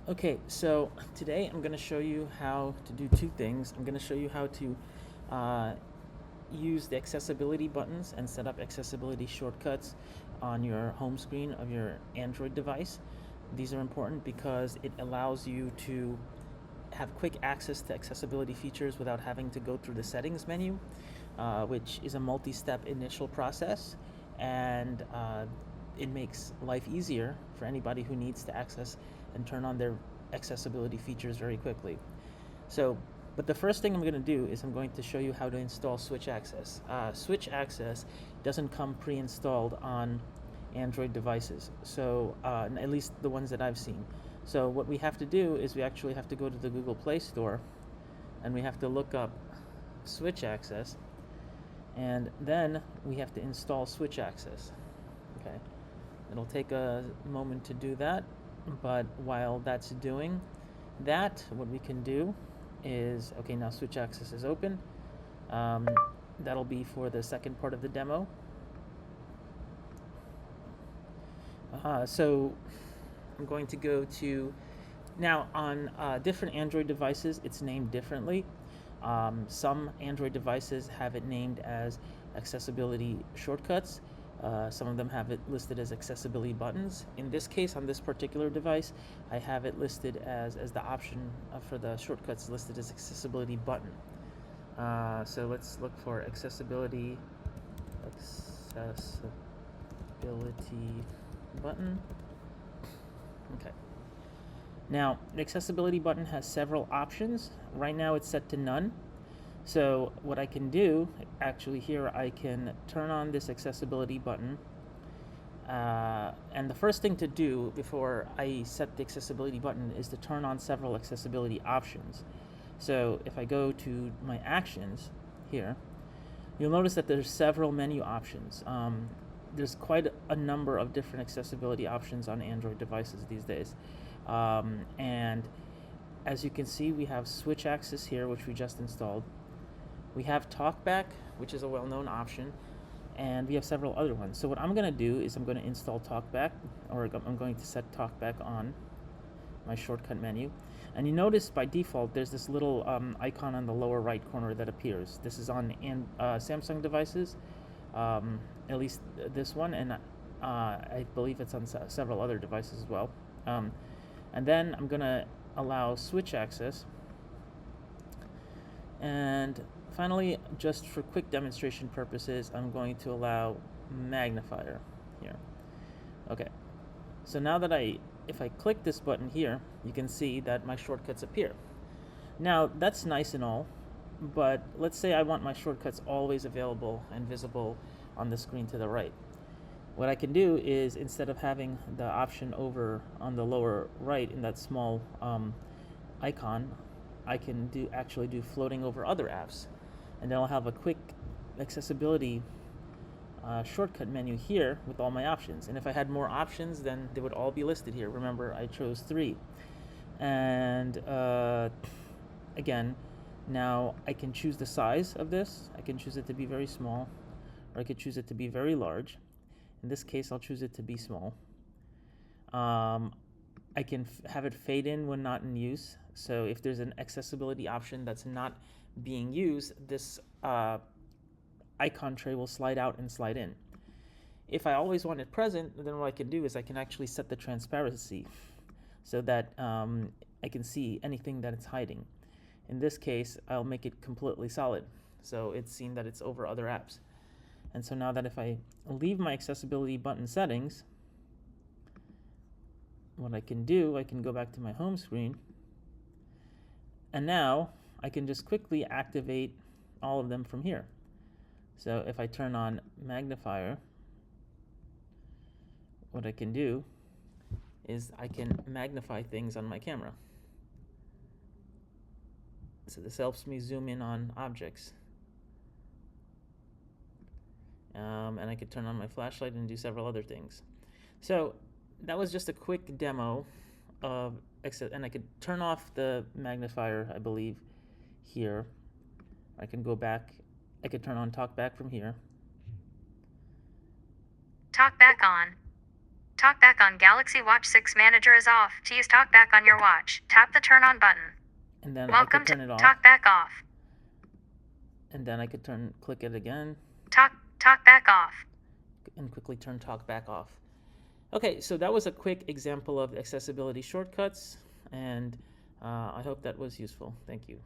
Okay, so today I'm going to show you how to do two things. I'm going to show you how to uh, use the accessibility buttons and set up accessibility shortcuts on your home screen of your Android device. These are important because it allows you to have quick access to accessibility features without having to go through the settings menu, which is a multi-step initial process, and it makes life easier for anybody who needs to access and turn on their accessibility features very quickly. So, but the first thing I'm going to do is I'm going to show you how to install Switch Access. Switch Access doesn't come pre-installed on Android devices, so at least the ones that I've seen. So what we have to do is we actually have to go to the Google Play Store and we have to look up Switch Access, and then we have to install Switch Access. Okay, it'll take a moment to do that, but while that's doing that, what we can do is, okay, now Switch Access is open. Um, that'll be for the second part of the demo. So I'm going to go to, now on different Android devices, it's named differently. Some Android devices have it named as accessibility shortcuts. Some of them have it listed as accessibility buttons. In this case, on this particular device, I have it listed as the option for the shortcuts listed as accessibility button. So let's look for accessibility button. Okay. Now, the accessibility button has several options. Right now it's set to none. So what I can do, actually here, I can turn on this accessibility button. And the first thing to do before I set the accessibility button is to turn on several accessibility options. So if I go to my actions here, you'll notice that there's several menu options. There's quite a number of different accessibility options on Android devices these days. And as you can see, we have Switch Access here, which we just installed. We have TalkBack, which is a well-known option, and we have several other ones. So what I'm going to do is I'm going to install TalkBack, or I'm going to set TalkBack on my shortcut menu. And you notice by default there's this little icon on the lower right corner that appears. This is on Samsung devices, at least this one, and I believe it's on several other devices as well. And then I'm going to allow Switch Access. And finally, just for quick demonstration purposes, I'm going to allow Magnifier here. Okay, so now that if I click this button here, you can see that my shortcuts appear. Now, that's nice and all, but let's say I want my shortcuts always available and visible on the screen to the right. What I can do is, instead of having the option over on the lower right in that small icon, I can actually do floating over other apps, and then I'll have a quick accessibility shortcut menu here with all my options. And if I had more options, then they would all be listed here. Remember, I chose 3. And again, now I can choose the size of this. I can choose it to be very small, or I could choose it to be very large. In this case, I'll choose it to be small. I can have it fade in when not in use. So if there's an accessibility option that's not being used, this icon tray will slide out and slide in. If I always want it present, then what I can do is I can actually set the transparency so that I can see anything that it's hiding. In this case, I'll make it completely solid, so it's seen that it's over other apps. And so now that if I leave my accessibility button settings, what I can do, I can go back to my home screen, and now I can just quickly activate all of them from here. So if I turn on Magnifier, what I can do is I can magnify things on my camera. So this helps me zoom in on objects. And I could turn on my flashlight and do several other things. So that was just a quick demo of, and I could turn off the magnifier, I believe, here. I can go back. I could turn on TalkBack from here. TalkBack on. Talkback on Galaxy Watch 6 Manager is off. To use Talkback on your watch, tap the turn on button. And then I Welcome could to turn it off. Talkback off. And then I could click it again Talkback off. and quickly turn Talkback off. Okay, so that was a quick example of accessibility shortcuts, and I hope that was useful. Thank you.